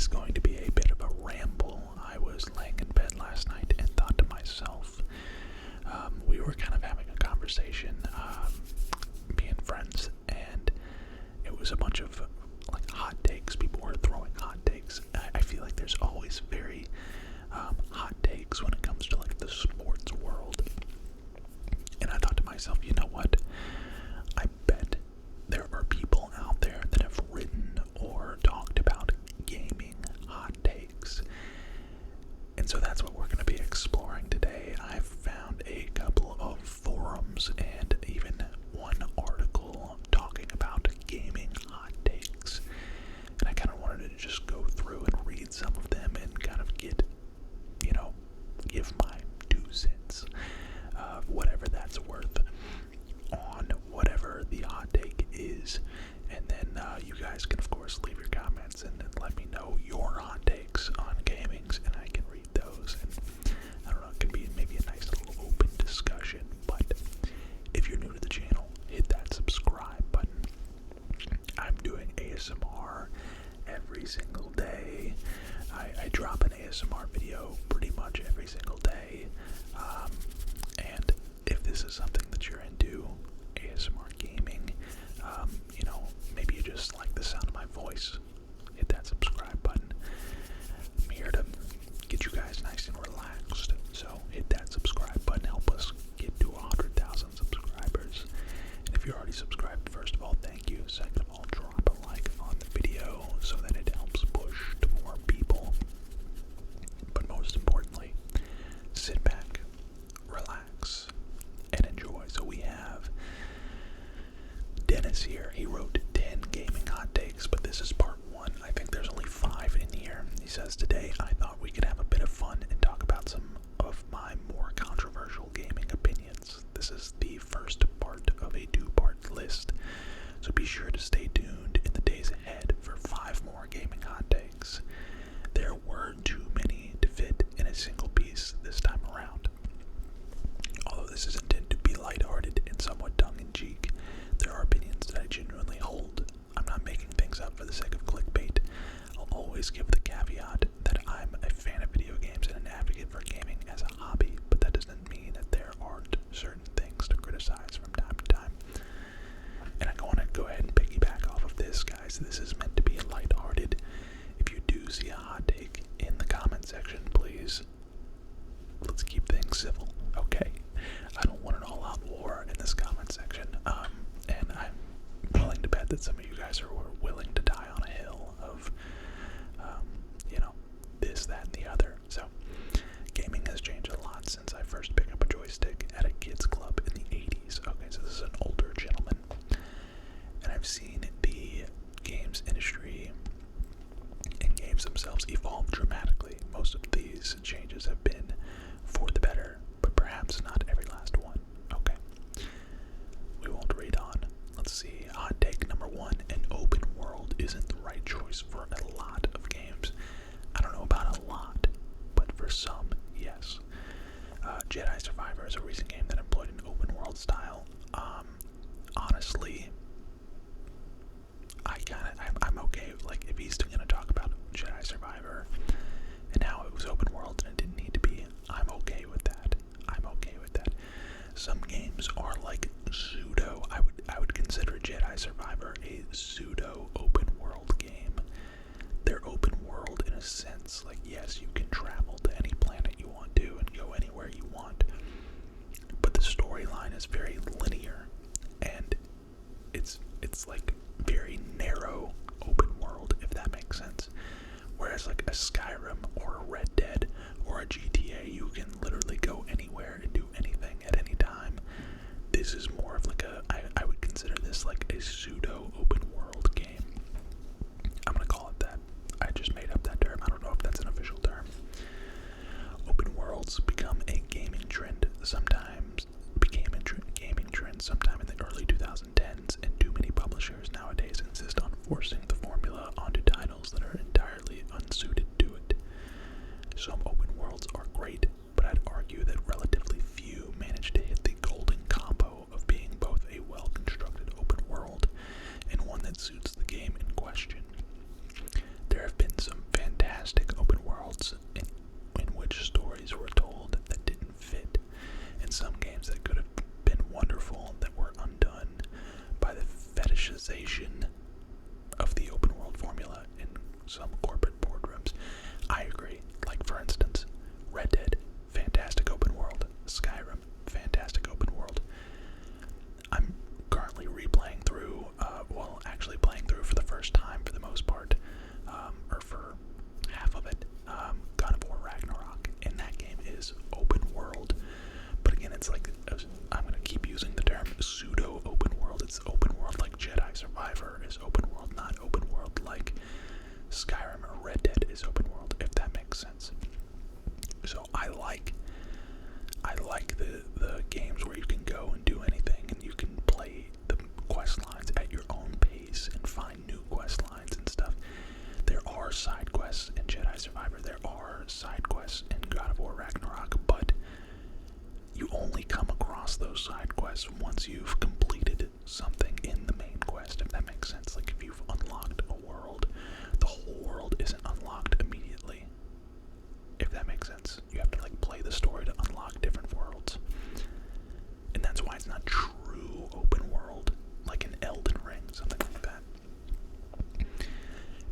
is going to be a bit of a ramble. I was laying in bed last night and thought to myself, we were kind of having a conversation, me and friends, and it was a bunch of like hot takes. People were throwing hot takes. I feel like there's always very hot takes when it comes to like the sports world. And I thought to myself, you know what? I bet there are people out there that have written or talked about gaming hot takes. And so that's what we're going to be exploring today. I've found a couple of forums and even one article talking about gaming hot takes. And I kind of wanted to just go through and read some of them and kind of get, give my 2 cents, whatever that's worth, on whatever the hot take is. And then you guys can, of course, leave your comments and let me know your hot takes on gamings, and I can read those. And I don't know, it can be maybe a nice little open discussion. But if you're new to the channel, hit that subscribe button. I'm doing ASMR every single day. I drop an ASMR video pretty much every single day. And if this is something that you're into, ASMR gaming, maybe you just like the sound of my voice, hit that subscribe button. I'm here to get you guys nice and relaxed, so hit that subscribe button. Help us get to 100,000 subscribers. And if you're already subscribed, first of all, thank you. Second of all, drop a like on the video so that it helps push to more people. But most importantly, sit back, relax, and enjoy. So we have Dennis here. He wrote 10 gaming hot takes, but this is part 1. I think there's only 5 in here. He says, today I thought we could have a bit of fun and talk about some of my more controversial gaming opinions. This is the first part of a 2-part list, so be sure to stay tuned in the days ahead for 5 more gaming hot takes. There were too many to fit in a single piece this time around. Although this is intended to be lighthearted and somewhat tongue-in-cheek, there are opinions that I genuinely hold. I'm not making things up for the sake of clickbait. I'll always give the caveat that I'm a fan of video games and an advocate for gaming as a hobby, but that doesn't mean that there aren't certain things to criticize from time to time. And I want to go ahead and piggyback off of this, guys. This is meant to be lighthearted. If you do see a hot take in the comment section, please, let's keep things civil, okay? I don't want an all-out war in this comment section, and I'm willing to bet that some of you guys are willing to die on a hill of, this, that, and the other. So, gaming has changed a lot since I first picked up a joystick at a kids club in the 80s. Okay, so this is an older gentleman, and I've seen the games industry and games themselves evolve dramatically. Most of these changes have been for the better, but perhaps not every last one. Okay, we won't read on. Let's see. Hot take number 1: an open world isn't the right choice for a lot of games. I don't know about a lot, but for some, yes. Jedi Survivor is a recent game that employed an open world style. Honestly, I'm okay. Like, if he's gonna talk about Jedi Survivor and how it was open world and it didn't need to be, I'm okay with that. Some games are like pseudo. I would consider Jedi Survivor a pseudo open world game. They're open world in a sense. Like, yes, you can travel to any planet you want to and go anywhere you want, but the storyline is very linear, and it's like very narrow open world, if that makes sense. Whereas like a Skyrim or a Red Dead or a GTA, you can literally go anywhere and do anything at any time. This is more of like I would consider this like a pseudo open world game. I'm gonna call it that. I just made up that term. I don't know if that's an official term. Open worlds became a gaming trend sometime in the early 2010s, and too many publishers nowadays insist on forcing the formula onto titles that are entirely unsuited to it. Some open worlds are great, but I'd argue that relatively few manage to hit the golden combo of being both a well-constructed open world and one that suits the game in question. There have been some fantastic some corporate boardrooms. I agree. Like, for instance, Red Dead, fantastic open world. Skyrim, fantastic open world. I'm currently replaying through, actually playing through for the first time for the most part, or for half of it, God of War Ragnarok, and that game is open world. But again, it's like, I'm going to keep using the term pseudo open world. It's open world like Jedi Survivor is open world, not open world like Skyrim or Red Dead is open world, if that makes sense. So I like the games where you can go and do anything, and you can play the quest lines at your own pace and find new quest lines and stuff. There are side quests in Jedi Survivor, there are side quests in God of War Ragnarok, but you only come across those side quests once you've completed something in the main quest, if that makes sense. Like, if you've unlocked a world, the whole world isn't unlocked immediately, if that makes sense. You have to, like, play the story to unlock different worlds. And that's why it's not true open world, like in Elden Ring, something like that.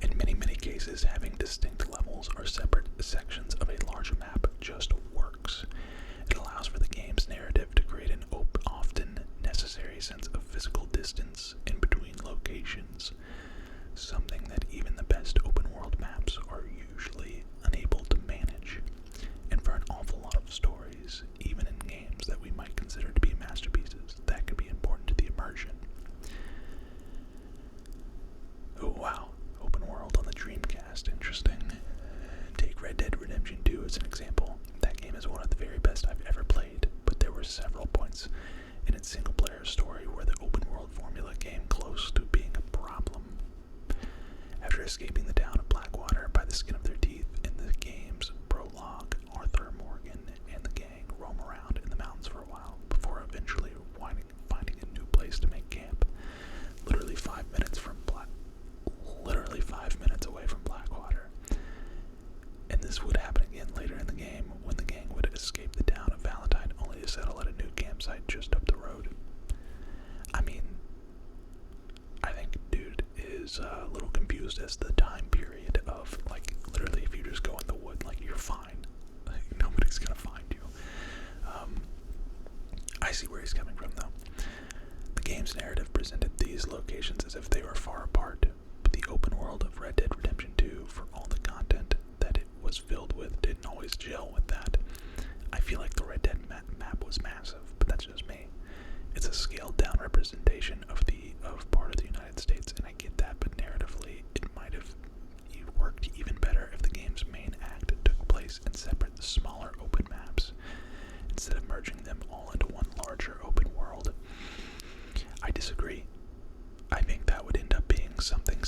In many, many cases, having distinct levels or separate sections of a larger map just works. It allows for the game's narrative to create an often necessary sense of physical distance in between locations, something that even the best open world maps are usually unable to manage. And for an awful lot of stories, even in games that we might consider to be masterpieces, that can be important to the immersion. Oh wow, open world on the Dreamcast, interesting. Take Red Dead Redemption 2 as an example. That game is one of the very best I've ever played, but there were several points in its single-player story where the open world formula came close to being a problem. After escaping the town of Blackwater by the skin of their teeth in the game's prologue, Arthur, Morgan, and the gang roam around in the mountains for a while before eventually finding a new place to make camp. Literally 5 minutes away from Blackwater. And this would happen again later in the game when the gang would escape the town of Valentine only to settle at a new campsite just up the road. I mean, I think dude is a little confused as the time period of, like, literally if you just go in the wood, like, you're fine. Like, nobody's gonna find you. I see where he's coming from, though. The game's narrative presented these locations as if they were far apart, but the open world of Red Dead Redemption 2, for all the content that it was filled with, didn't always gel with that. I feel like the Red Dead map was massive, but that's just me. It's a scaled-down representation of part of the United States, and I get that, but narratively, it might have worked even better if the game's main act took place in separate, smaller open maps, instead of merging them all into one larger open world. I disagree. I think that would end up being something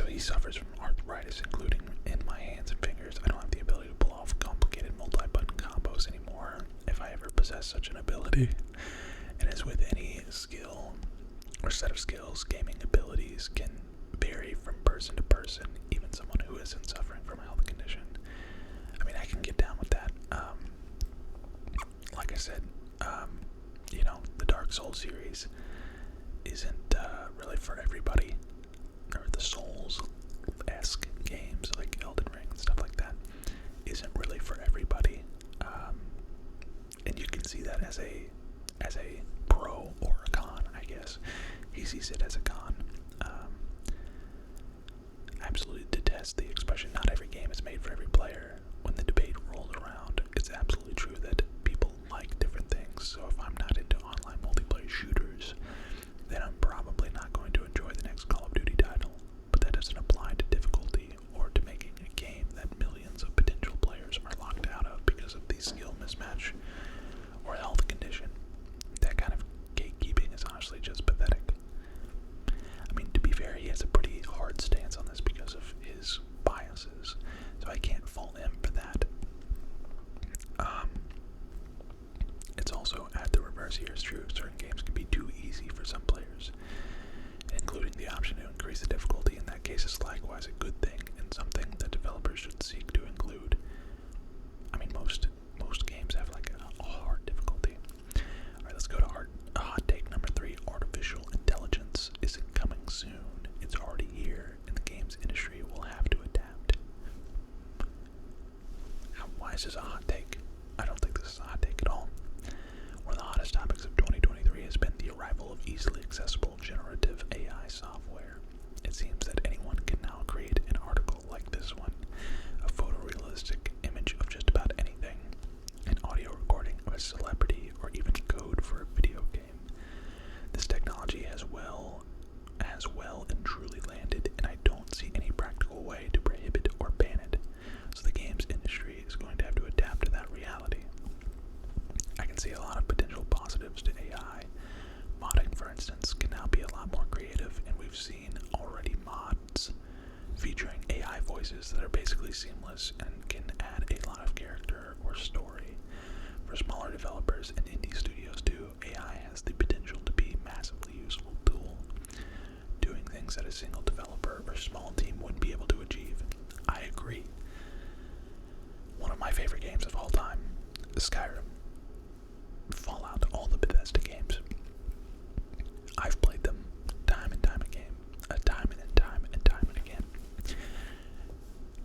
So he suffers from arthritis, including in my hands and fingers. I don't have the ability to pull off complicated multi-button combos anymore, if I ever possess such an ability. And as with any skill or set of skills, gaming abilities can vary from person to person, even someone who isn't suffering from a health condition. I mean, I can get down with that. Like I said, the Dark Souls series isn't really for everybody, or the Souls-esque games like Elden Ring and stuff like that isn't really for everybody, and you can see that as a pro or a con, I guess. He sees it as a con. I absolutely detest the expression, not every game is made for every player. When the debate rolls around, it's absolutely true that people like different things, so if I'm not into online multiplayer shooters, then I'm probably not going to enjoy the next Call of Duty title. But that doesn't apply to difficulty or to making a game that millions of potential players are locked out of because of the skill mismatch or health condition. That kind of gatekeeping is honestly just pathetic. I mean, to be fair, he has a pretty hard stance on this because of his biases, so I can't fault him for that. It's also at the reverse here is true. Certain games can be too easy for some players, including the option to increase the difficulty. In that case, is likewise a good thing and something that developers should seek to include. I mean, most games have like a hard difficulty. Alright, let's go to hot take number 3. Artificial intelligence isn't coming soon. It's already here, and the games industry will have to adapt. Why is this a hot take? I don't think this is a hot take at all. One of the hottest topics of 2023 has been the arrival of easily accessible generative AI software. It seems that anyone can now create an article like this one, a photorealistic image of just about anything, an audio recording of a celebrity, or even code for a video game. This technology has well and truly landed, and I don't see any practical way to prohibit or ban it. So the games industry is going to have to adapt to that reality. I can see a lot of potential positives to AI. Modding, for instance, can now be a lot more creative, and we've seen already mods featuring AI voices that are basically seamless and can add a lot of character or story. For smaller developers and indie studios too, AI has the potential to be a massively useful tool, doing things that a single developer or small team wouldn't be able to achieve. I agree. One of my favorite games of all time, Skyrim, Fallout, all the Bethesda games. I've played them time and time again, time and again.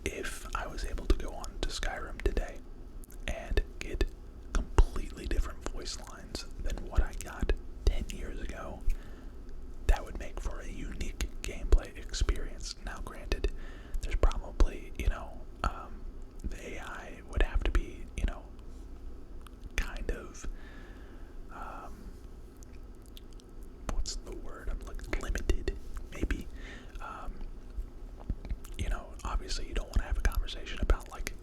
If I was able to go on to Skyrim today and get completely different voice lines than what I got 10 years ago, that would make for a unique gameplay experience. Now, granted, there's probably, the AI would have to be, kind of, what's the word? I'm like limited, maybe. Obviously you don't want to have a conversation about like,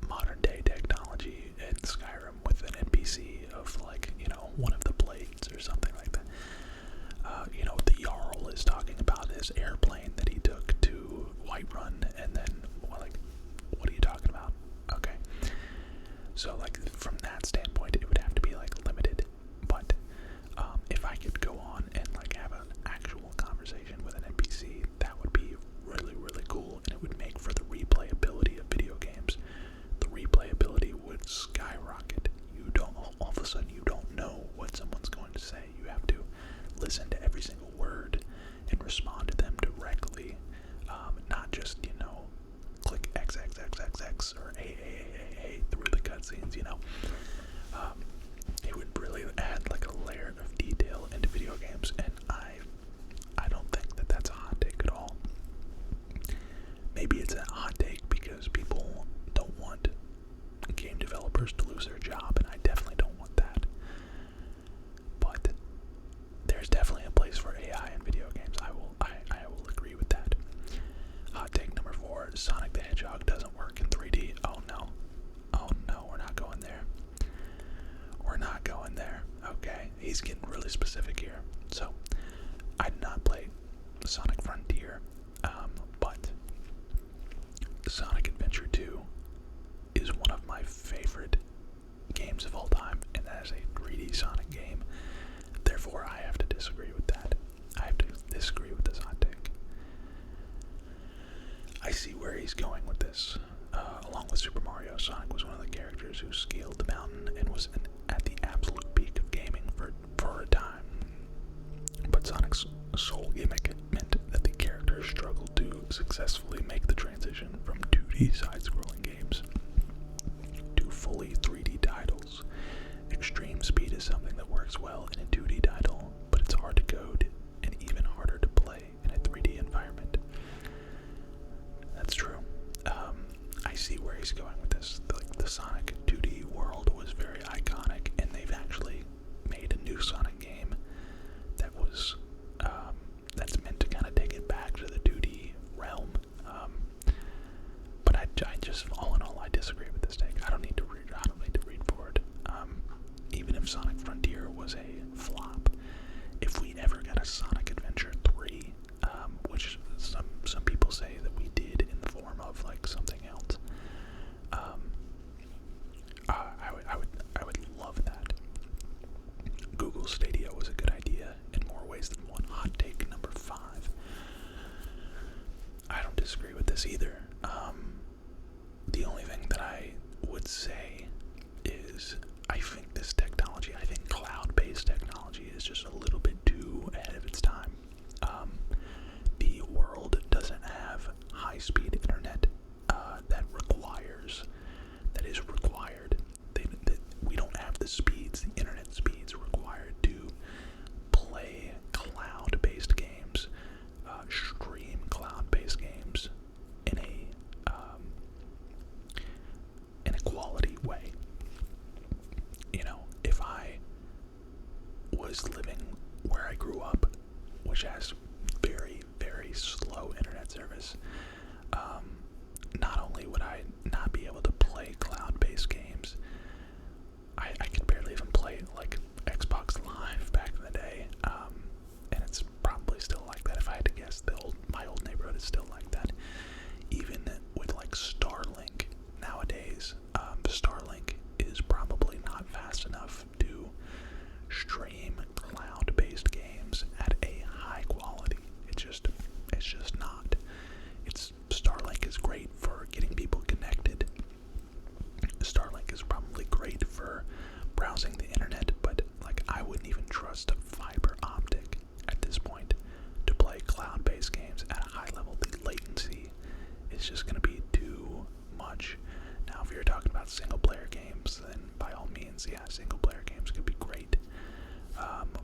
modern day technology in Skyrim with an NPC of like, one of the blades or something like that. The Jarl is talking about his airplane that he took to Whiterun, and then what are you talking about? Okay. So like from that standpoint, it would have to be like limited. But if I could go on and like have an actual conversation with an NPC, that would be really, really cool, and it would make for the replayability of video games. The replayability would skyrocket. All of a sudden you don't know what someone's going to say. You have to listen to every single word and respond to them directly, not just, click XXXXX or A through the cutscenes, It would really add like a layer of detail into video games, and I don't think that that's a hot take at all. Maybe it's a hot take because people don't want game developers to lose their job, and I definitely don't want that. But there's definitely a place for AI in video games. I will agree with that. Hot take number 4, Sonic the Hedgehog doesn't work in 3D. Oh no, we're not going there. Okay, he's getting really specific here. So, I did not play Sonic Frontier, Sonic Adventure 2 is one of my favorite games of all time, and that is a 3D Sonic game. Therefore, I have to disagree with that. I have to disagree with this hot take. I see where he's going with this. Along with Super Mario, Sonic was one of the characters who scaled the mountain and was at the absolute peak of gaming for a time. But Sonic's sole gimmick meant that the character struggled to successfully make the transition from 2D side-scrolling games to fully 3D titles. Extreme speed is something that works well in a 2D title, but it's hard to code and even harder to play in a 3D environment. That's true. I see where he's going with this. The Sonic 2D world was very iconic, and they've actually made a new Sonic game that was that's meant to kind of take it back to the 2D realm. But I just, all in all, I disagree with this take. I don't need to read for it. Even if Sonic Frontier was a flop, if we ever got a Sonic Adventure 3, which some people say that we did in the form of like something else, I would love that. Google Stadia was a good idea in more ways than one. Hot take number 5. I don't disagree with this either. The only thing that I would say is I think this technology, I think cloud-based technology is just a little bit too ahead of its time. The world doesn't have high-speed internet that is required. We don't have the speeds, the internet speeds required to play cloud-based games, stream cloud-based games in a quality way. You know, if I was living where I grew up, which has very, very slow internet service, not only would I not be able to play cloud-based games, I could barely even play like Xbox Live back in the day, and it's probably still like that. If I had to guess, my old neighborhood is still like that. Even with like Starlink nowadays, Starlink is probably not fast enough to stream cloud-based games at a high quality. It's just not. Starlink is great for getting people connected. Starlink is probably great for browsing the internet, but like I wouldn't even trust fiber optic at this point to play cloud-based games at a high level. The latency is just going to be too much. Now, if you're talking about single-player games, then by all means, yeah, single-player games could be great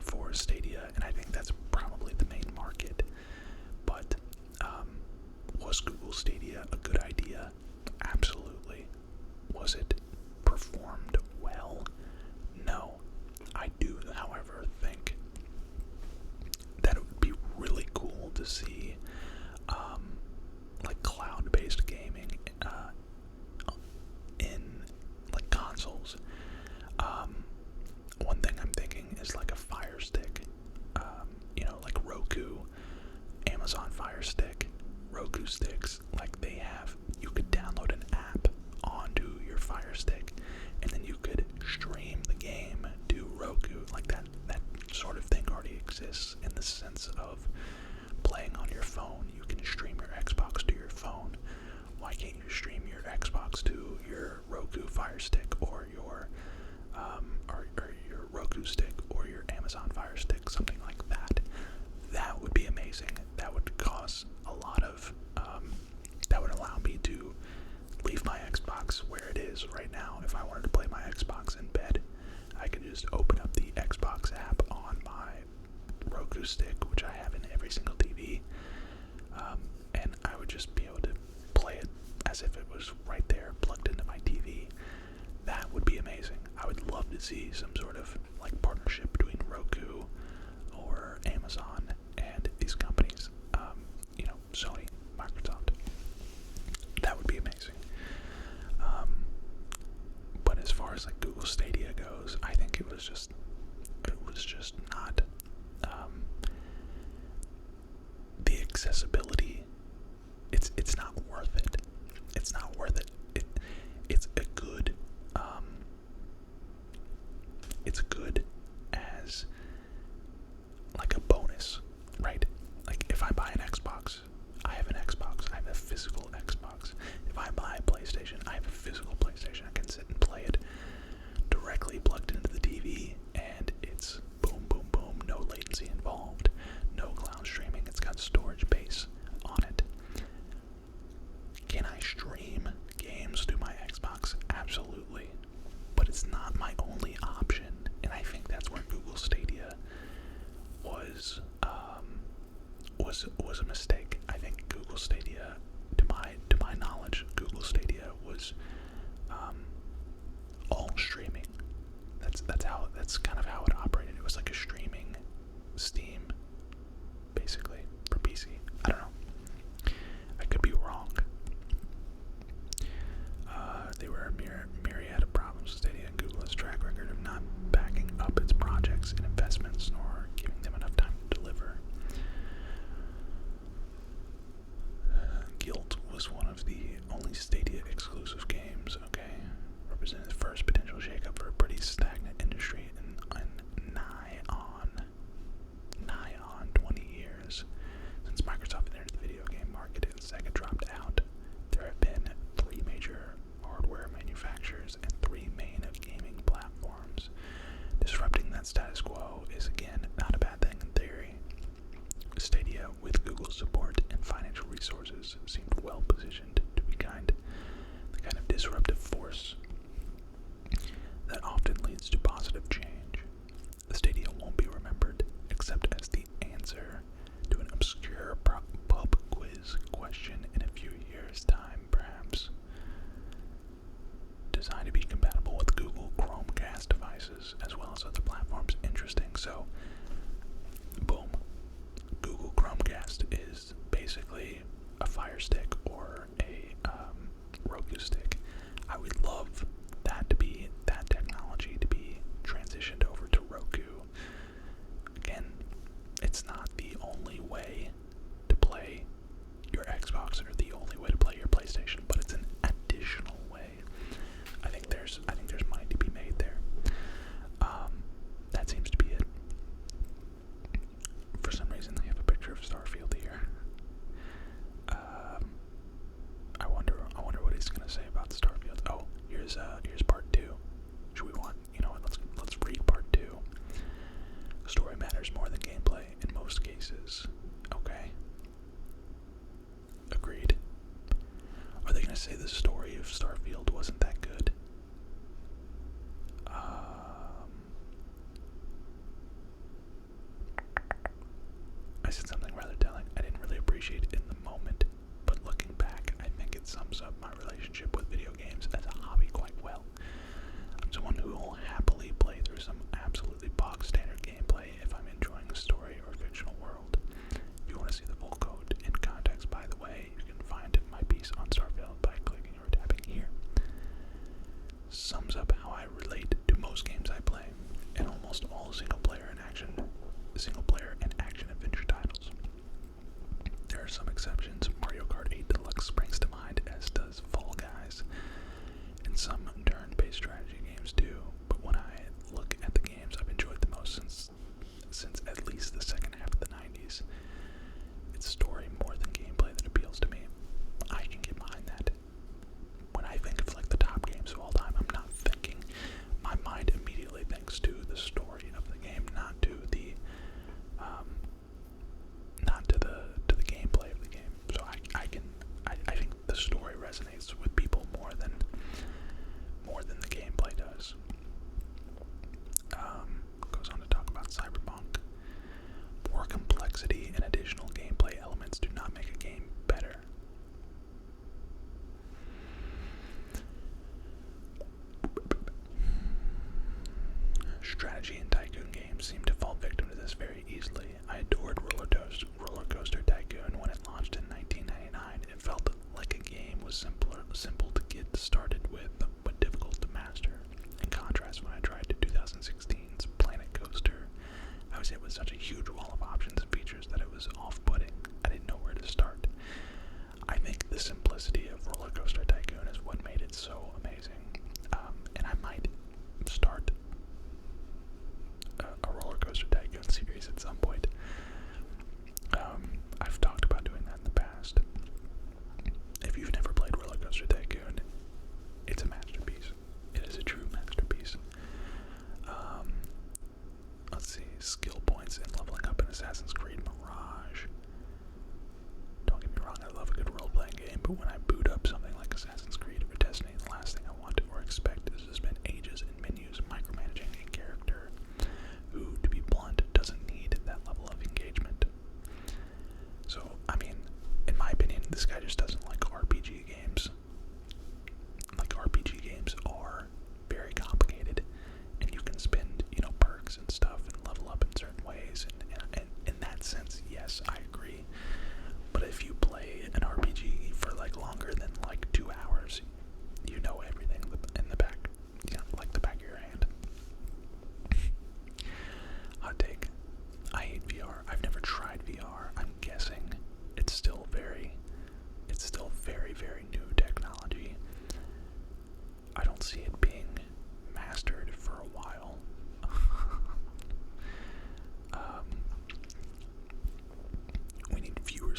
for Stadia, and I think that's probably the main market. But was Google Stadia a good idea? Absolutely. Was it performed well? No. I do, however, think that it would be really cool to see like cloud-based gaming in like consoles. One thing I'm thinking is like a Fire Stick, like Roku, Amazon Fire Stick, Roku sticks. Like you could download an app onto your Fire Stick, and then you could stream the game to Roku. Like that sort of thing already exists in the sense of playing on your phone. You can stream your Xbox to your phone. Why can't you stream your Xbox to your Roku Fire Stick or your your Roku stick or your Amazon Fire Stick, something like that? That would be amazing. That would cause a lot of that would allow me to leave my Xbox where it is right now. If I wanted to play my Xbox in bed, I could just open up the Xbox app on my Roku stick, which I have in every single TV, and I would just be able to play it as if it was right there plugged into my TV. That would be amazing. I would love to see some sort of like partnership between Roku or Amazon and these companies, Sony, Microsoft. That would be amazing. But as far as like Google Stadia goes, I think it was just not the accessibility. It's not worth it. was a mistake. I think Google Stadia, to my knowledge, Google Stadia was all streaming. That's kind of how it operated. It was like a streaming Steam, basically, for PC. I don't know. I could be wrong. There were a myriad of problems with Stadia, and Google's track record of not backing up its projects and investments, nor giving them enough time to deliver. Guilt was one of the only Stadia exclusive games, okay? Represented the first potential shakeup for a pretty stagnant industry in nigh on 20 years. Since Microsoft entered the video game market and Sega dropped out, there have been 3 major hardware manufacturers and 3 main gaming platforms. Disrupting that status quo is, again, not a bad thing in theory. Stadia, with Google's support and financial resources, seemed well positioned to be the kind of disruptive force that often leads to positive change. The Stadia won't be remembered except as the answer to an obscure pub quiz question in a few years' time, perhaps. Designed to be compatible with Google Chromecast devices as well as other platforms. Interesting. So, boom. Google Chromecast is basically a Fire Stick or a Roku stick. I would love that technology to be transitioned over to Roku. Again, it's not the only way to play your Xbox or the only way to play your PlayStation, but it's an additional way. I think there's money to be made there. That seems to be it. For some reason, they have a picture of Starfield here. I wonder what he's gonna say about Starfield. Oh, here's part 2. Should we want? You know what? Let's read part 2. Story matters more than gameplay in most cases. Okay. Agreed. Are they gonna say the story of Starfield wasn't that good? I said something rather telling. I didn't really appreciate it in the moment, but looking back, I think it sums up my relationship with video games as a hobby quite well. I'm someone who will happily play through some absolutely box standard gameplay if I'm enjoying a story or fictional world. If you want to see the full code in context, by the way, you can find my piece on Starfield by clicking or tapping here. Sums up how I relate to most games I play, and almost all single player and action adventure titles. There are some exceptions. Mario Kart 8 Deluxe springs to mind, as does Fall Guys, and some turn-based strategy games too. But when I look at the games I've enjoyed the most since at least the second half of the 90s, it's story more than gameplay that appeals to me. I can get behind that. When I think of like the top games of all time, I'm not thinking. My mind immediately thinks to the story of the game, not to the gameplay of the game. So I think the story resonates with people more than the gameplay does. Goes on to talk about Cyberpunk. More complexity and additional gameplay elements do not make a game better. Strategy and tycoon games seem to fall victim to this very easily. I adored Roller Coaster Tycoon when it launched in 1999. It felt like a game was simple to get started with, but difficult to master. In contrast, when I tried 2016's Planet Coaster, I was hit with such a huge wall of options and features that it was off-putting. I didn't know where to start. I think the simplicity of Roller Coaster Tycoon is what made it so amazing. And I might start a Roller Coaster Tycoon series at some point. I've talked about doing that in the past. If you've never played Roller Coaster Tycoon, it's a masterpiece. It is a true masterpiece. Let's see, skill points in leveling up in Assassin's Creed Mirage. Don't get me wrong, I love a good role-playing game, but when I boot up something like Assassin's Creed or Destiny, the last thing I want or expect is to spend ages in menus micromanaging a character who, to be blunt, doesn't need that level of engagement. So I'm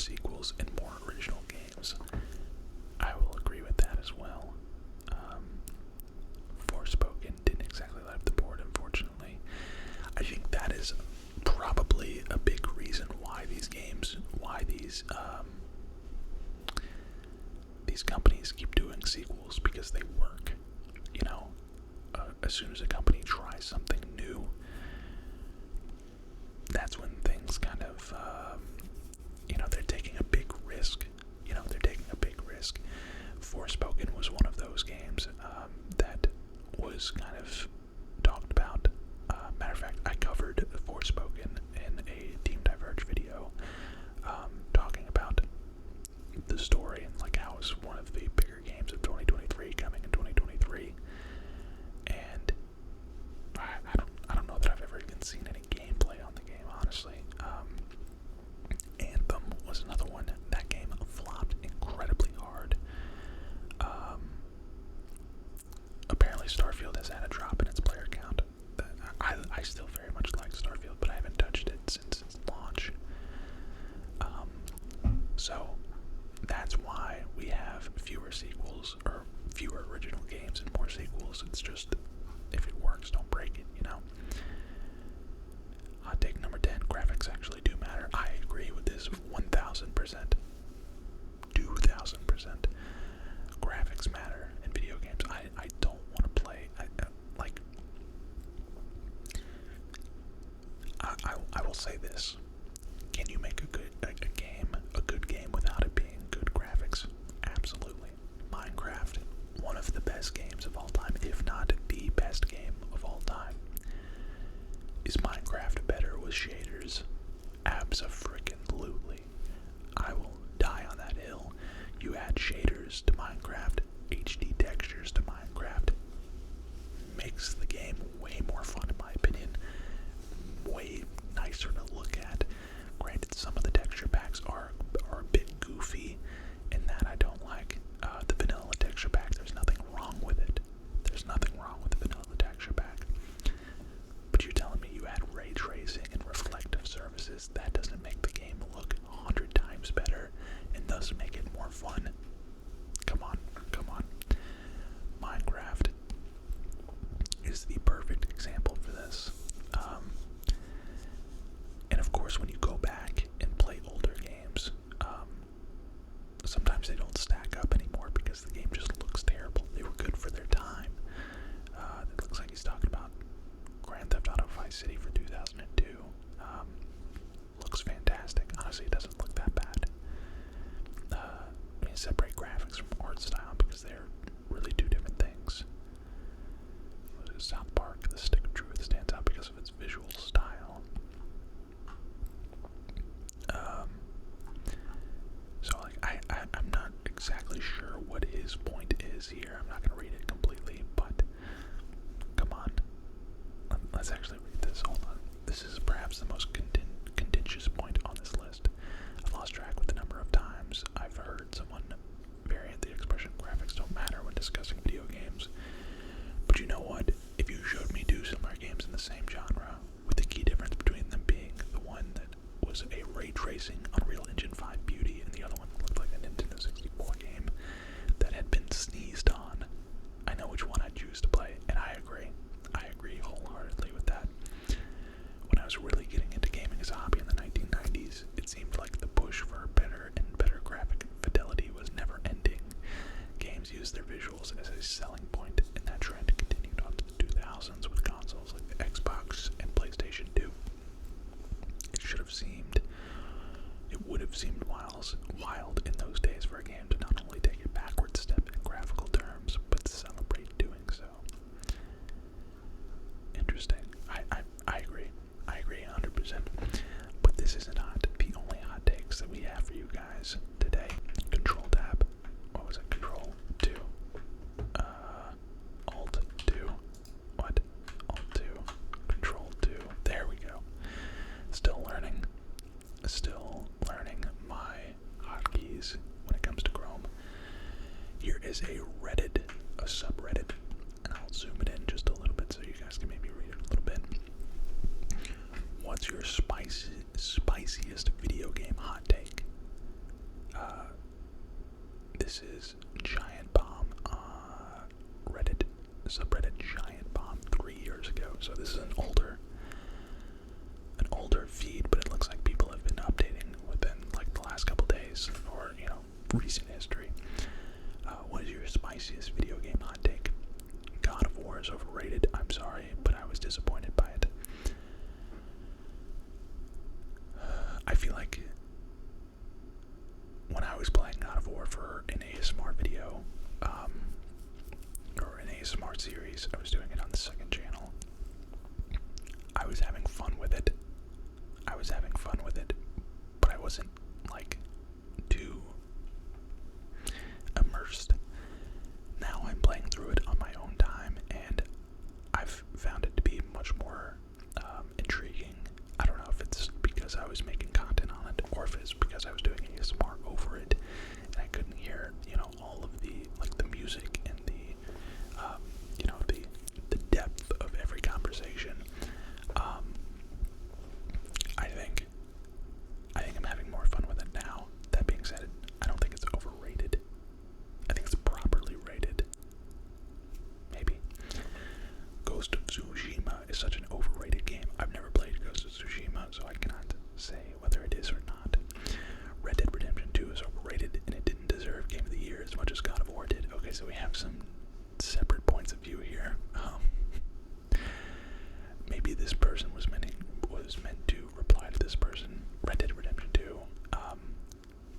sequels and more original games. I will agree with that as well. Forspoken didn't exactly light up the board, unfortunately. I think that is probably a big reason why these companies keep doing sequels, because they work. You know, as soon as a company tries something new, that's when things kind of, they're taking a big risk. Forspoken was one of those games that was kind of talked about. Matter of fact, I covered Forspoken in a Team Diverge video, talking about the story and like how it's one of the bigger games of 2023, coming in 2023. And I don't know that I've ever even seen any gameplay on the game, honestly. Anthem was another one. That game flopped incredibly hard. Apparently Starfield has had a drop in its player count. I still very much like Starfield, but I haven't touched it since its launch. So that's why we have fewer sequels, or fewer original games and more sequels. It's just, if it works, don't break it, you know? Hot take number 10, graphics actually do matter. I agree with this 1,000%. 2,000%. Graphics matter in video games. I don't want to play, I will say this. Can you make a good game without it being good graphics? Absolutely. Minecraft, one of the best games of all time, if not the best game of all time. Is Minecraft better with shaders? Abso-freaking-lutely. I will die on that hill. You add shaders to Minecraft, HD textures to Minecraft, makes the game way more fun, in my opinion. Way nicer to look at. Granted, some of the texture packs are a bit goofy, in that I don't like the vanilla texture pack. There's nothing wrong with it. There's nothing wrong with the vanilla texture pack. But you're telling me you add ray tracing and reflective surfaces, that doesn't make the game look 100 times better, and thus make it more fun? Come on. Minecraft is the perfect example for this. And of course, when you go back and play older games, sometimes they don't stack up anymore because the game just looks terrible. They were good for their time. It looks like he's talking about Grand Theft Auto Vice City for 2002. Looks fantastic. Honestly, it doesn't look that bad. When you separate graphics from art style, because they're really two different things. South Park, The Stick of Truth, stands out because of its visual style. So I'm not exactly sure what his point is here. I'm not going to read it completely, but come on. Let's actually read this. Hold on. This is perhaps the most contentious point on this list. I've lost track with the number of times I've heard someone variant the expression graphics don't matter when discussing video games. But you know what? If you showed me two similar games in the same genre, with the key difference between them being the one that was a ray tracing Unreal Engine 5 beauty and the other one looked like a Nintendo 64 game that had been sneezed on, I know which one I'd choose to play, and I agree. I agree wholeheartedly with that. When I was really getting into gaming as a hobby in the 1990s, it seemed like the push for better and better graphic fidelity was never ending. Games used their visuals as a selling point, and that trend continued on to the 2000s with consoles like the Xbox and PlayStation 2. It would have seemed wild in those days for a game to not only take a backward step in graphical terms, but to celebrate doing so. Interesting. I agree. I agree 100%. But this isn't the only hot takes that we have for you guys today. Control tab. What was it? Control 2. Alt 2. What? Alt 2. Control 2. There we go. Still learning my hotkeys when it comes to Chrome. Here is a subreddit, and I'll zoom it in just a little bit so you guys can maybe read it a little bit. What's your spiciest video game hot take? This is Giant Bomb, Reddit subreddit Giant Bomb 3 years ago. So this is an older feed, but it looks like people have been updating within like the last couple days, or recent history. What is your spiciest video game hot take? God of War is overrated. I'm sorry, but I was disappointed by it. I feel like when I was playing God of War for an ASMR video, or an ASMR series, I was doing it on the second channel. I was having fun with it. But I wasn't like too immersed. Now I'm playing through it on my own time, and I've found it to be much more intriguing. I don't know if it's because I was making content on it, or if it's because I was doing ASMR over it, and I couldn't hear, all of the music and the the depth of every conversation. I think I'm having more fun with it now. That being said, I don't think it's overrated. I think it's properly rated. Maybe. Ghost of Tsushima is such an overrated game. I've never played Ghost of Tsushima, so I cannot say whether it is or not. Red Dead Redemption 2 is overrated, and it didn't deserve Game of the Year as much as God of War did. Okay, so we have some separate points of view here. Maybe this person was meant to reply to this person. Red Dead Redemption 2,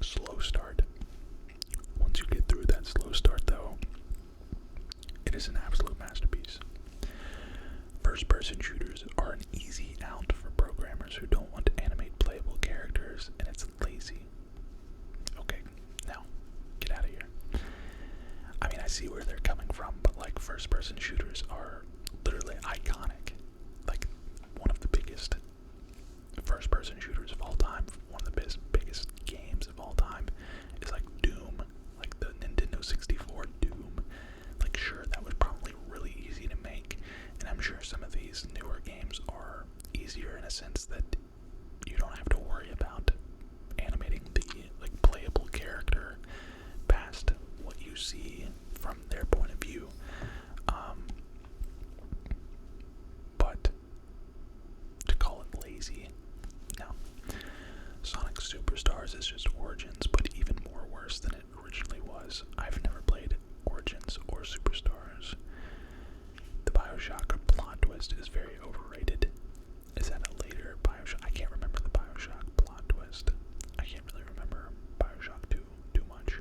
slow start. Once you get through that slow start, though, it is an absolute masterpiece. First-person shooters are an easy out for programmers who don't want to animate playable characters, and it's lazy. Okay, now, get out of here. I mean, I see where they're coming from, but like, first-person shooters are literally iconic. Like, one of the biggest first-person shooters of all time, one of the biggest games of all time, is like Doom, like the Nintendo 64 Doom. Like, sure, that was probably really easy to make, and I'm sure some of these newer games are easier in a sense that you don't have to worry about animating the playable character past what you see from their point of view. But to call it lazy, no. Sonic Superstars is just Origins, but even more worse than it originally was. I've never played Origins or Superstars. The BioShock plot twist is very overrated. Is that a later BioShock? I can't remember the BioShock plot twist. I can't really remember BioShock 2 too much.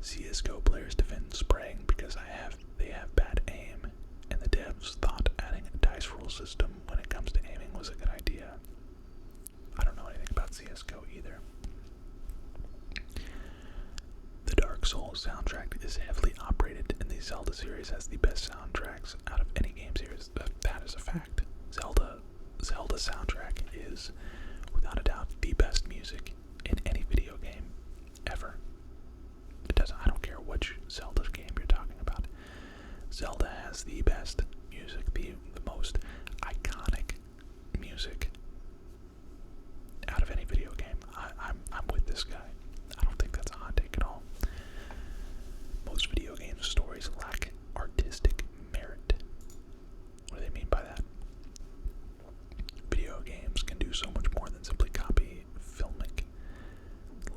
CSGO players defend spraying because they have bad aim, and the devs thought adding a dice roll system when it comes to aiming was a good idea. I don't know anything about CSGO either. The Dark Souls soundtrack is heavily operated, and the Zelda series has the best soundtracks out of any game series. That is a fact. Zelda soundtrack is, without a doubt, the best music in any video game ever. I don't care which Zelda game you're talking about. Zelda has the best music, the most iconic music out of any video game. I'm with this guy. I don't think that's a hot take at all. Most video game stories lack artistic merit. What do they mean by that? Video games can do so much more than simply copy filmic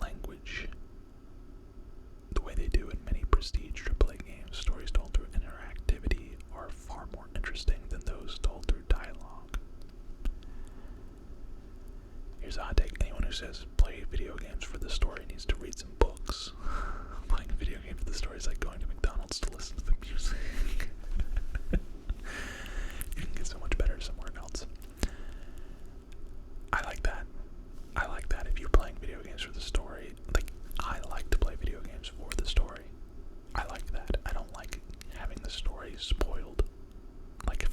language the way they do in many prestige AAA games. Stories told through interactivity are far more interesting than those told through dialogue. Here's a hot take. Anyone who says play video games for the story needs to read some books. Playing a video game for the story is like going to McDonald's to listen to the music. You can get so much better somewhere else. I like that. If you're playing video games for the story, like, I like to play video games for the story. I like that. I don't like having the story spoiled. Like,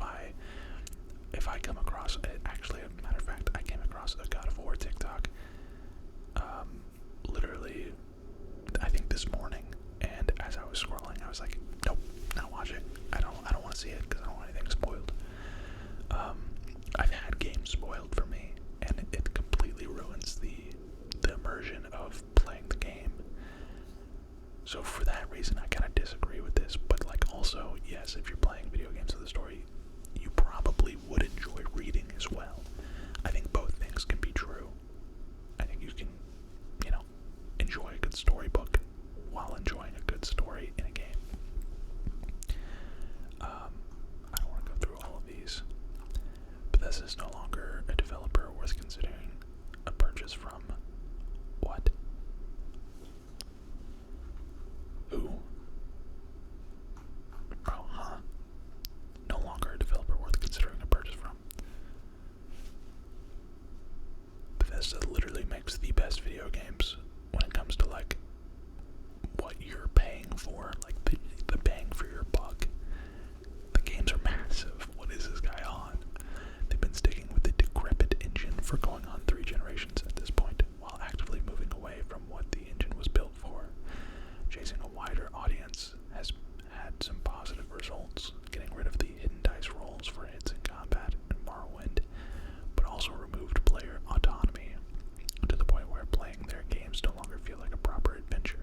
if I come across, actually, as a matter of fact, I came across a God of War TikTok, literally, I think this morning, and as I was scrolling, I was like, nope, not watching. I don't So for that reason, I kind of disagree with this. But like, also, yes, if you're playing video games with a story, you probably would enjoy reading as well. I think both things can be true. I think you can, enjoy a good storybook while enjoying a good story in a game. I don't want to go through all of these. Bethesda is no longer a developer worth considering a purchase from. What? Who? Oh, huh. No longer a developer worth considering a purchase from. Bethesda literally makes the best video games when it comes to like what you're paying for, like the bang for your buck. The games are massive. What is this guy on? They've been sticking with the decrepit engine for going on 3 generations at this point, while actively moving away from what the engine was built for. Chasing a wider audience has had some positive results, getting rid of the hidden dice rolls for hits in combat and Morrowind, but also removed player autonomy to the point where playing their games no longer feel like a proper adventure.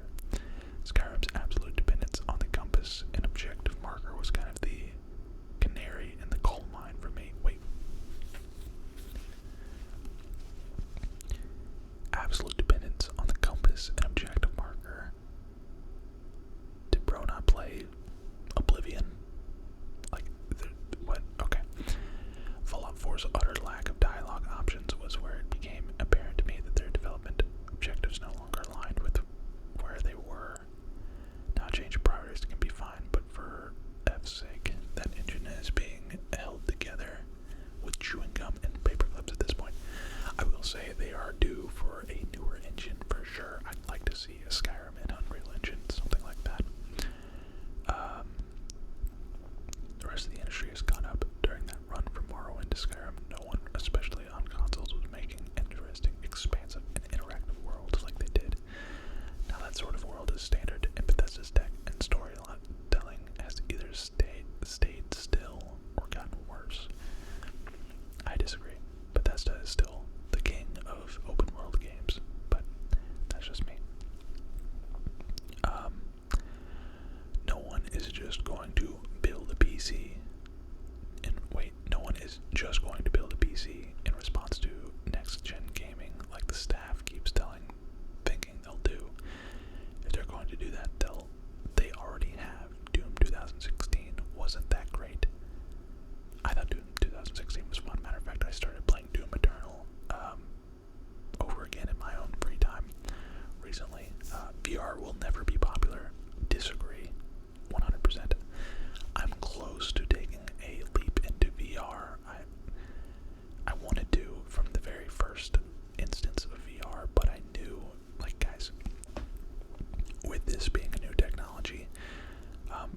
Skyrim's absolute dependence on the compass and objective marker was kind of the canary in the coal mine for me. Wait. Absolute dependence on the compass and objective marker. Did bro not play Oblivion? Like, what? Okay. Fallout 4's utter lack of dialogue options was where it became apparent to me that their development objectives no longer aligned with where they were. Now, change of priorities can be fine, but for F's sake, that engine is being held together with chewing gum and paperclips at this point. I will say they are due for a newer engine for sure. I'd like to see a Skyrim and Unreal Engine, something like that. The rest of the industry has gone up during that run from Morrowind to Skyrim. No one, especially on consoles, was making interesting, expansive, and interactive worlds like they did. Now that sort of world is standard in Bethesda's tech and storytelling has either stayed still or gotten worse. I disagree. Bethesda is still the king of open world games, but that's just me. No one is just going to build a PC no one is just going to build a PC in response to next-gen gaming like the staff keeps thinking they'll do. If they're going to do that, they already have. Doom 2016 wasn't that great. I thought Doom 2016 was fun. Matter of fact, I started playing Doom Eternal over again in my own free time recently. VR will never be popular. Disagree 100%. I'm close to taking a leap into VR. I wanted to from the very first instance of VR, but I knew, like, guys, with this being a new technology,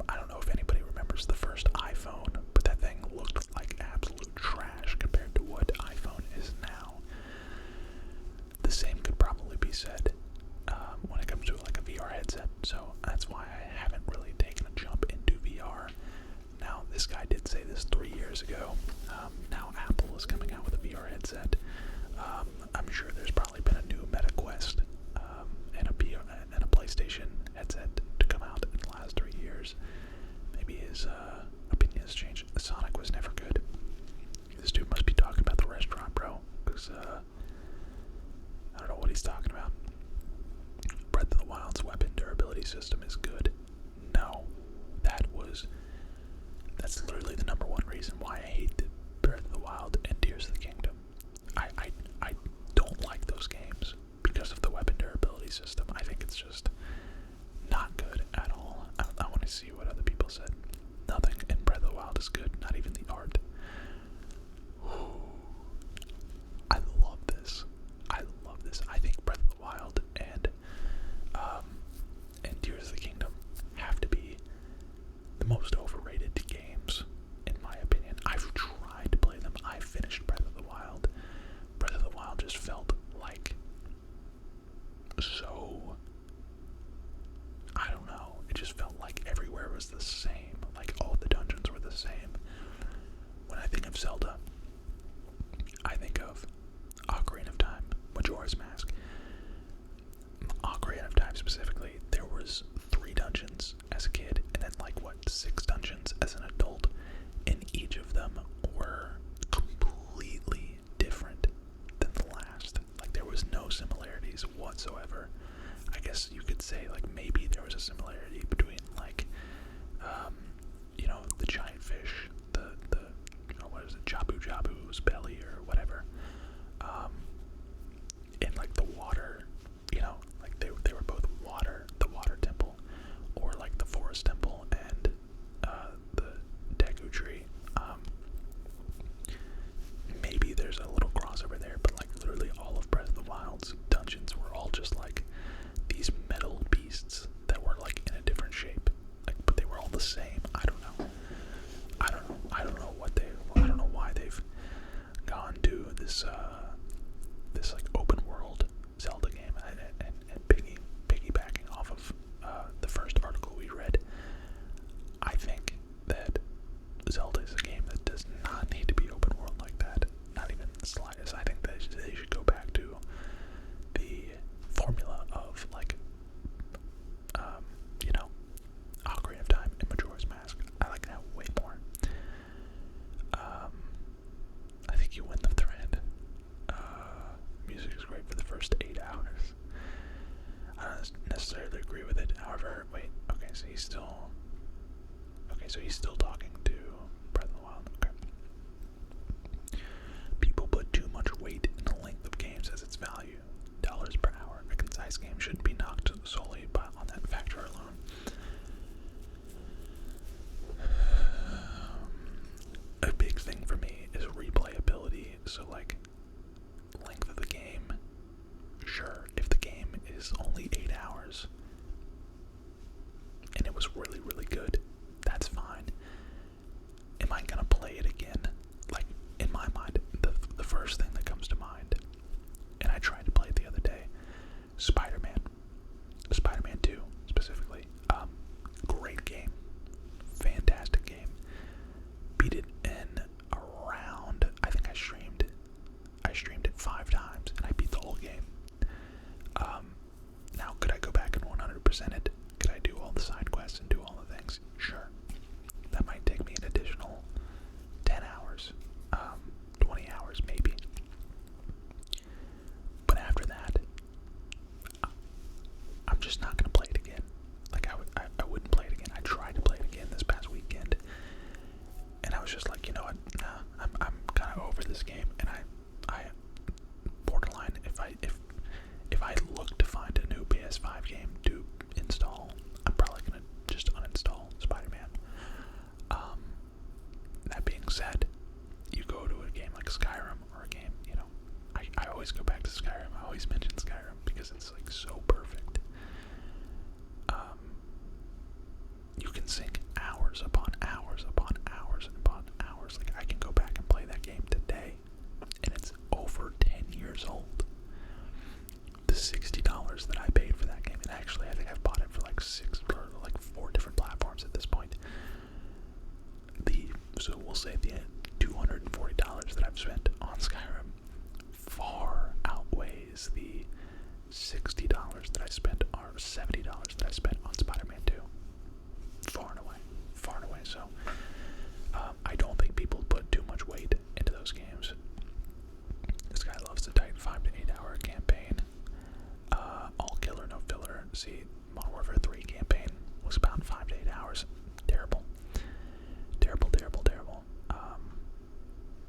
I don't know if anybody remembers the first iPhone, but that thing looked like absolute trash compared to what iPhone is now. The same could probably be said when it comes to like a VR headset, so that's why I haven't really taken a jump into VR. Now, this guy did say this 3 years ago. Now Apple is coming out with a VR headset. I'm sure there's probably been a new Meta Quest and a PlayStation headset to come out in the last 3 years. Maybe his opinion has changed. Sonic was never good. This dude must be talking about the restaurant, bro, because I don't know what he's talking about. Breath of the Wild's weapon durability system is good. No, that's literally the number one reason why I hate Breath of the Wild and Tears of the Kingdom. I don't like those games because of the weapon durability system. I think it's just not good at all. I want to see what other people said. Nothing in Breath of the Wild is good, not even the art. I love this. I think Breath of the Wild and Tears of the Kingdom have to be the most overrated games, in my opinion. I've tried to play them. I finished Breath of the Wild. Breath of the Wild just felt like so, I don't know, it just felt like everywhere was the same. Like all the dungeons were the same. When I think of Zelda, I think of Ocarina of Time, Majora's Mask. Ocarina of Time specifically, there was 3 whatsoever. I guess you could say like maybe there was a similarity between like the giant fish, the what is it, Jabu Jabu's belly or whatever, and like the water, like they were both water, the water temple, or like the forest temple and the Deku tree. Maybe there's a little crossover there, but like literally all of Breath of the Wild's dungeons were all just like these metal beasts that were like in a different shape, like, but they were all the same. I don't know why they've gone to this this like open world Zelda game, and piggybacking off of the first article we read. I think that Zelda is a game that does not need to be open world like that, not even the slightest. I think that they should go back to the formula of like Ocarina of Time and Majora's Mask. I like that way more. I think you win the thread. Music is great for the first 8 hours. I don't necessarily agree with it. However, wait. Okay, so he's still talking to Breath of the Wild. Okay. People put too much weight in the length of games as its value. Dollars per hour. A concise game shouldn't be knocked solely on that factor alone. A big thing for me is replayability. So like length of the game. Sure, if the game is only 8 hours and it was really, really good, that's fine. Am I gonna play it again? Like, in my mind, the first thing that comes to mind, and I tried to play it the other day, Spider-Man 2 specifically. Great game, fantastic game. Beat it in around, I think I streamed it 5 times and I beat the whole game. Now could I go back and 100% it? Could I do all the side quests and do all the things? Sure. That might take me an additional 10 hours, 20 hours maybe. But after that, I'm just not gonna play it again. Like I wouldn't play it again. I tried to play it again this past weekend, and I was just like, you know what? Nah, I'm kind of over this game, and I borderline if I look to find a new PS5 game to install, I'm probably gonna just uninstall Spider-Man. That being said, you go to a game like Skyrim or a game, I always go back to Skyrim. I always mention Skyrim because it's like so perfect. You can sink hours upon hours upon hours upon hours. Like I can go back and play that game today, and it's over 10 years old. The $60 that I paid for that game, and actually I think I've bought it for like 4 different platforms at this point. So we'll say the $240 that I've spent on Skyrim far outweighs the $60 that I spent, or $70 that I spent on Spider-Man 2. Far and away. So I don't think people put too much weight into those games. This guy loves the tight 5 to 8 hour campaign. All killer, no filler. See, Modern Warfare 3 campaign was about 5 to 8 hours. Terrible.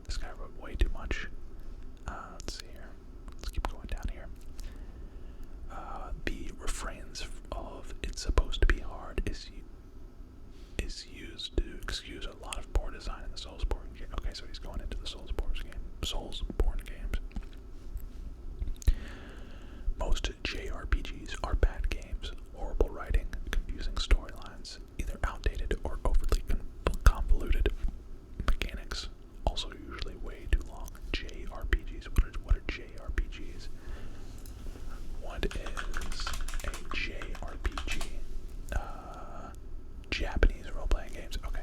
This guy wrote way too much. Let's see here. Let's keep going down here. The refrains of "it's supposed to be hard" is used to excuse a lot of poor design in the Soulsborne game. Okay, so he's going into the Soulsborne games. Most JRPGs are bad games, horrible writing, confusing storylines, either outdated or overly convoluted mechanics, also usually way too long. JRPGs. What are JRPGs? What is a JRPG? Japanese role-playing games. Okay.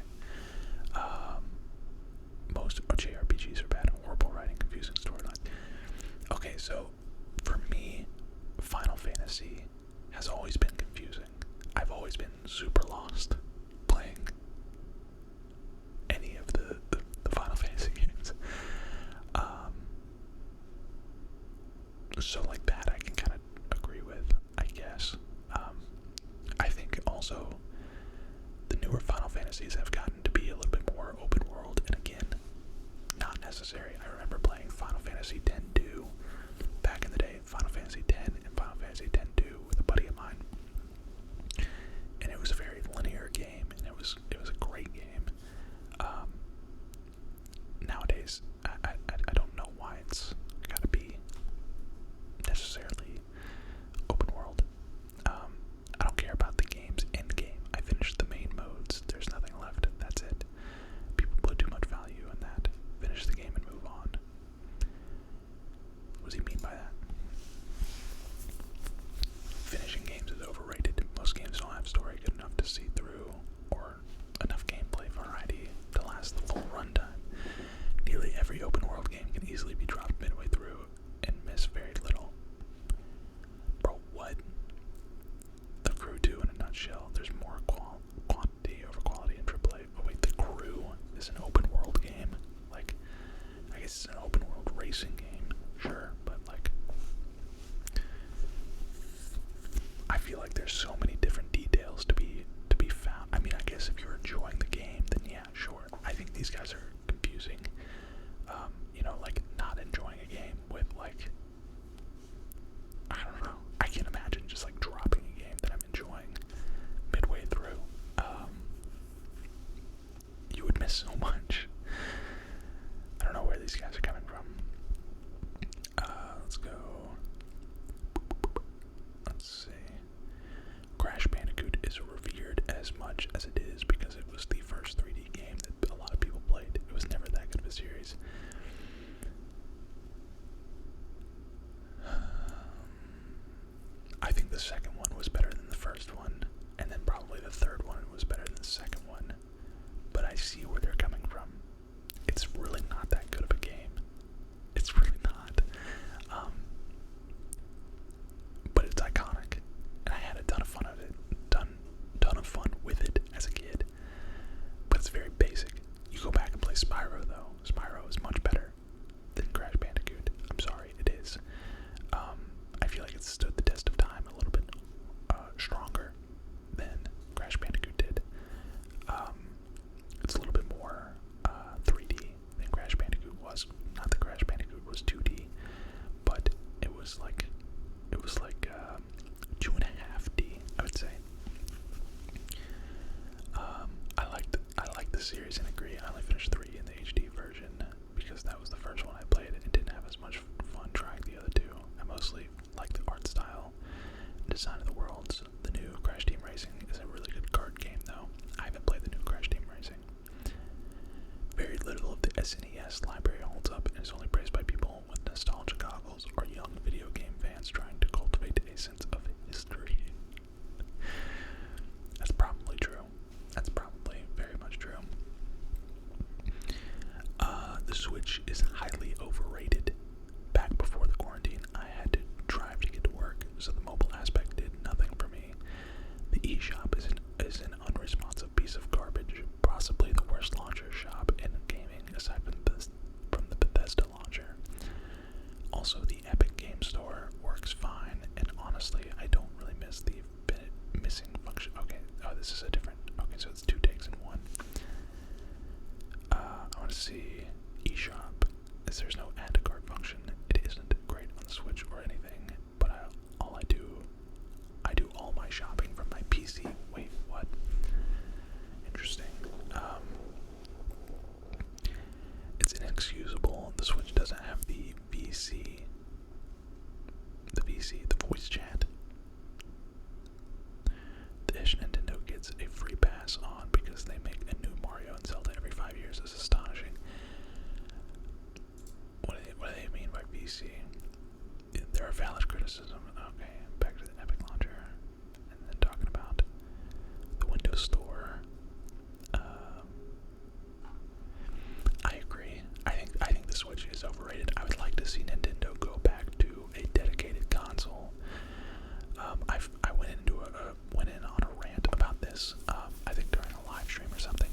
Most JRPGs are bad, horrible writing, confusing storylines. Okay, so for me, Final Fantasy has always been confusing. I've always been super lost playing any of the Final Fantasy games. So like that I can kind of agree also, the newer Final Fantasies have gotten to be a little bit more open world, and again, not necessary. I remember playing Final Fantasy X-2 back in the day, Final Fantasy X and Final Fantasy X-2 with a buddy of mine, and it was a very linear game, and it was a great game. Nowadays, I don't know why it's gotta be necessarily open world. I don't care about the game's end game. I finished the main modes. There's nothing left. That's it. People put too much value in that. Finish the game and move on. What does he mean by that? Finishing games is overrated. Most games don't have story good enough to see through, or enough gameplay variety to last the full runtime. Nearly every open world game can easily be dropped midway through and miss very little. Bro, what? The Crew 2 in a nutshell. There's more quantity over quality in AAA. Oh wait, The Crew is an open world game. Like, I guess it's an open world racing game, sure, but like, I feel like there's so many different details to be found. I mean, I guess if you're enjoying the game, then yeah, sure. I think these guys are confusing, like not enjoying a game with like, I don't know. I can't imagine just like dropping a game that I'm enjoying midway through. You would miss so much. I don't know where these guys are coming from. Let's go. Let's see. Crash Bandicoot is revered as much as it is because it was the first 3D game that a lot of people played. It was never that good of a series. I think the second one was better than the first one, and then probably the third one was better than the second one. But I see where they're coming from. It's really not that good of a game. It's really not. But it's iconic, and I had a ton of fun of it. Ton of fun with it as a kid. But it's very basic. You go back and play Spyro though. Spyro is much better than Crash Bandicoot. I'm sorry, it is. I feel like it stood the test of time a little bit stronger than Crash Bandicoot did. It's a little bit more 3D than Crash Bandicoot was. Not that Crash Bandicoot was 2D, but it was like 2.5D, I would say. I liked the series and agree. I only finished 3 in the HD version because that was the first one I played and didn't have as much fun trying the other two. I mostly like the art style and design of the worlds. The new Crash Team Racing is a really good card game though. I haven't played the new Crash Team Racing. Very little of the SNES library holds up and is only praised by people with nostalgia goggles or young video game fans trying to cultivate a sense of history. That's probably true. That's probably very much true. The Switch is highly overrated. Back before the quarantine, I had to drive to get to work, so the mobile aspect did nothing for me. The eShop is an unresponsive piece of garbage, possibly the worst launcher shop in gaming aside from the Bethesda launcher. Also, the Epic Game Store works fine, and honestly, I don't really miss the missing function. Okay, oh, this is a different. Okay, so it's 2 takes in one. I want to see eShop. There's no add to cart function. It isn't great on the Switch or anything, but I do all my shopping from my PC. Wait, what? Interesting. It's inexcusable. The Switch doesn't have the VC, the voice chat. Dish Nintendo gets a free pass on because they make a new Mario and Zelda every 5 years is astonishing. What do they mean by VC? There are valid criticism. Okay, back to the Epic launcher, and then talking about the Windows Store. I agree. I think the Switch is overrated. I would like to see Nintendo go back to a dedicated console. I went in on a rant about this. I think during a live stream or something.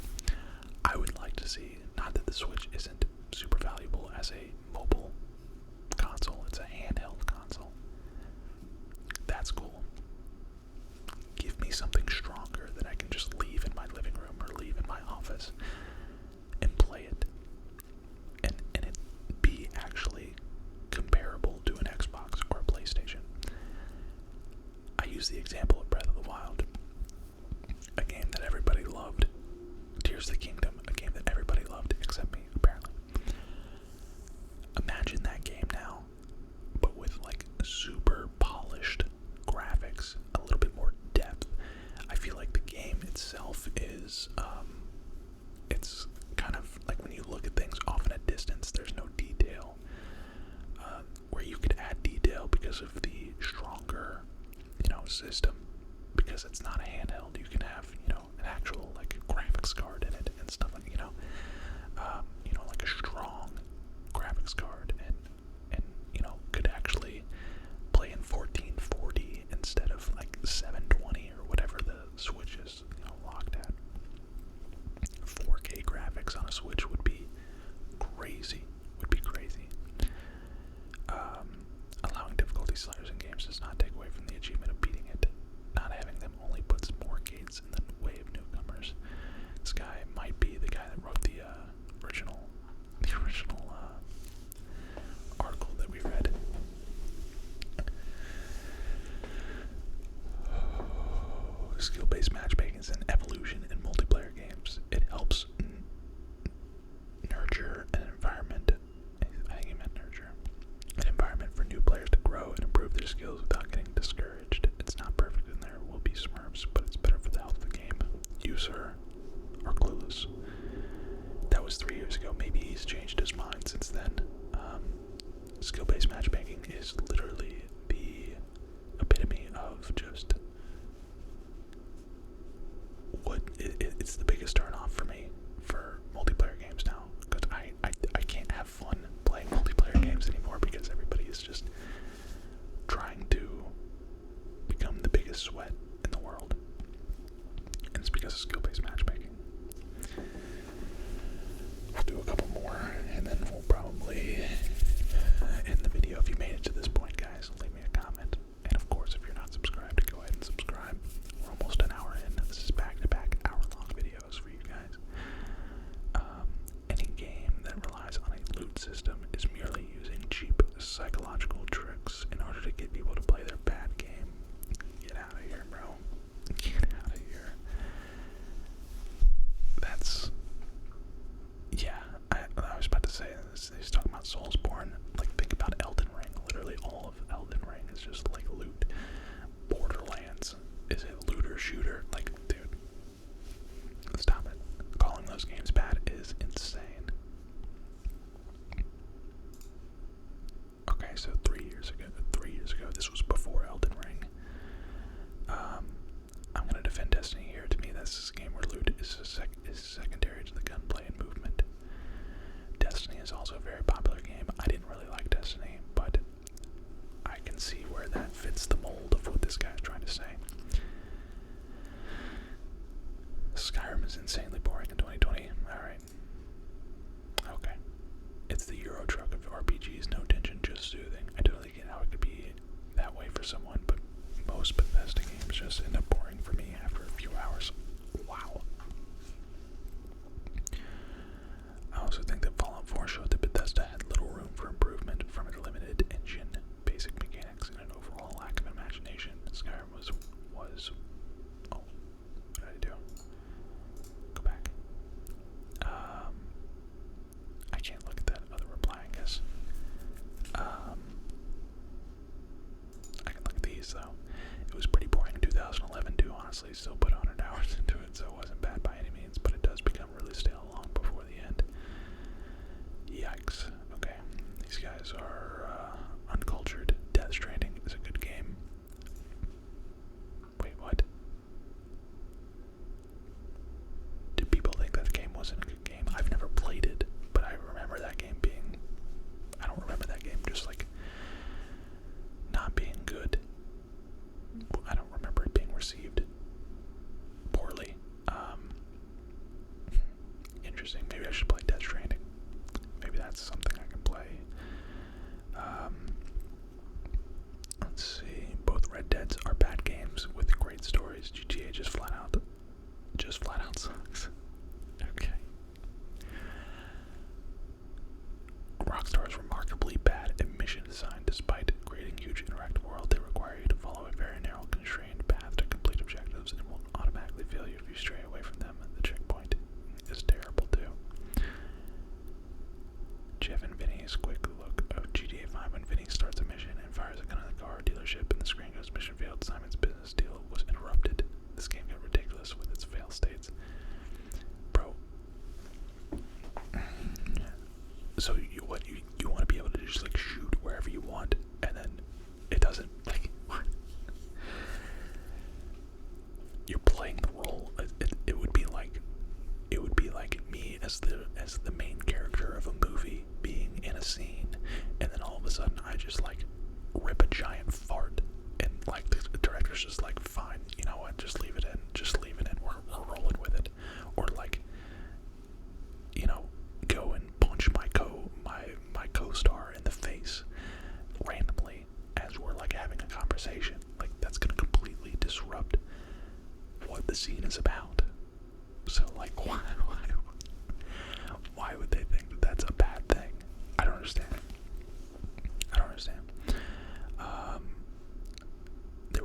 I would like to see, not that the Switch isn't super valuable as a mobile console, it's a handheld console. use the example of Breath of the Wild, a game that everybody loved. Tears of the Kingdom, a game that everybody loved except me, apparently. Imagine that game now, but with like super polished graphics, a little bit more depth. I feel like the game itself is, it's kind of like when you look at things off in a distance, there's no detail. Where you could add detail because of the stronger, system. Because it's not a handheld, you can have, an actual like graphics card in it and stuff like, like a strong graphics card and could actually play in 1440 instead of like 720 or whatever the Switch is, locked at. 4K graphics on a Switch would be crazy. Allowing difficulty sliders in games does not take away from the achievement of beating it. Not having them only puts more gates in the way of newcomers. This guy might be the guy that wrote the original article that we read. Skill-based matchmaking is an evolution in multiplayer games. It helps nurture an environment. I think he meant nurture. An environment for new players to grow and improve their skills without getting discouraged. It's not perfect and there will be smurfs, but it's better for the health of the game. You, sir, are clueless. That was 3 years ago. Maybe he's changed his mind since then. Skill-based matchmaking is literally the epitome of just what it's the biggest turn-off for me for multiplayer games now, because I can't have fun playing multiplayer games anymore because everybody is just trying to become the biggest sweat in the world, and it's because of skill-based matchmaking. We'll do a couple more and then we'll probably end the video. If you made it to this point, guys, leave me a comment, and of course if you're not subscribed, go ahead and subscribe. We're almost an hour in. This is back-to-back hour-long videos for you guys. Any game that relies on a loot system is merely using cheap psychological tricks in order to get people to play their bad game. Get out of here, bro. Get out of here. That's... yeah, I was about to say this. He's talking about Soulsborne. Like, think about Elden Ring. Literally all of Elden Ring is just like loot. Borderlands. Is it looter shooter? Like, dude, stop it. Calling those games bad is insane. Okay, so 3 years ago, this was before Elden Ring. I'm gonna defend Destiny here. To me, that's a game where loot is secondary to the gunplay and movement. Destiny is also a very popular game. I didn't really like Destiny, but I can see where that fits the mold of what this guy is trying to say. Skyrim is insanely boring in 2020. Alright. Okay. It's the Euro truck of RPGs, no tension, just soothing. I totally get how it could be that way for someone, but most Bethesda games just end up boring for me after a few hours. Wow. I also think that Fallout 4 showed that Bethesda had little room for improvement from its limited engine, basic mechanics, and an overall lack of imagination. Skyrim was oh, what did I do? Go back. I can't look at that other reply, I guess. I can look at these though. It was pretty boring in 2011 too, honestly. Still put 100 hours into it, so it wasn't bad by any means, but it does become really stale long before the end. Yikes. Okay. These guys are uncultured. Death Stranding is a good game. Wait, what? Did people think that the game wasn't a good game? I've never played it, but I remember that game being... I don't remember that game just like not being good. I don't remember it being received poorly. Interesting. Maybe I should play Death Stranding. Maybe that's something I can play. Let's see. Both Red Deads are bad games with great stories. GTA just flat out sucks. Okay. Rockstar is remarkably bad at mission design. Despite creating huge interactive world, they require you to follow a very narrow, constrained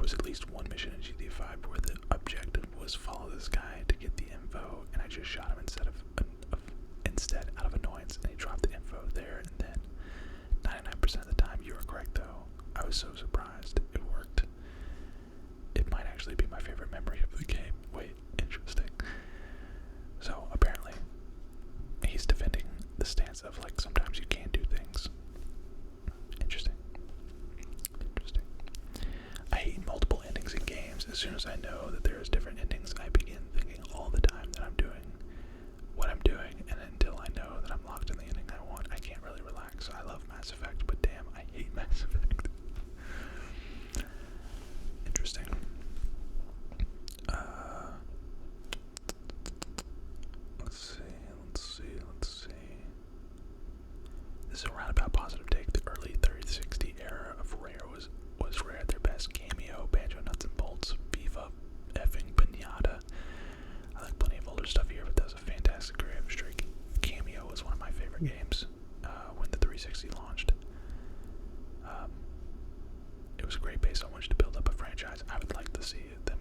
was at least one mission in GTA 5 where the objective was follow this guy to get the info, and I just shot him instead out of annoyance, and he dropped the info there. And then 99% of the time, you were correct though. I was so surprised it worked. It might actually be my favorite memory of the game. Wait, interesting. So apparently, he's defending the stance of like sometimes you can't do things. Interesting. Interesting. I hate multiple endings in games. As soon as I know that there's different endings, I begin thinking all the time that I'm doing what I'm doing, and until I know that I'm locked in the ending I want, I can't really relax. I love Mass Effect, but damn, I hate Mass Effect. Interesting. Let's see. This is a roundabout positive take. The early 3060 era of Rare was Rare at their best. Cameo, Banjo Nuts and Bolts, Viva, effing Pinata. I like plenty of older stuff here, but that was a fantastic creative streak. Cameo was one of my favorite games when the 360 launched. It was a great base on which to build up a franchise. I would like to see them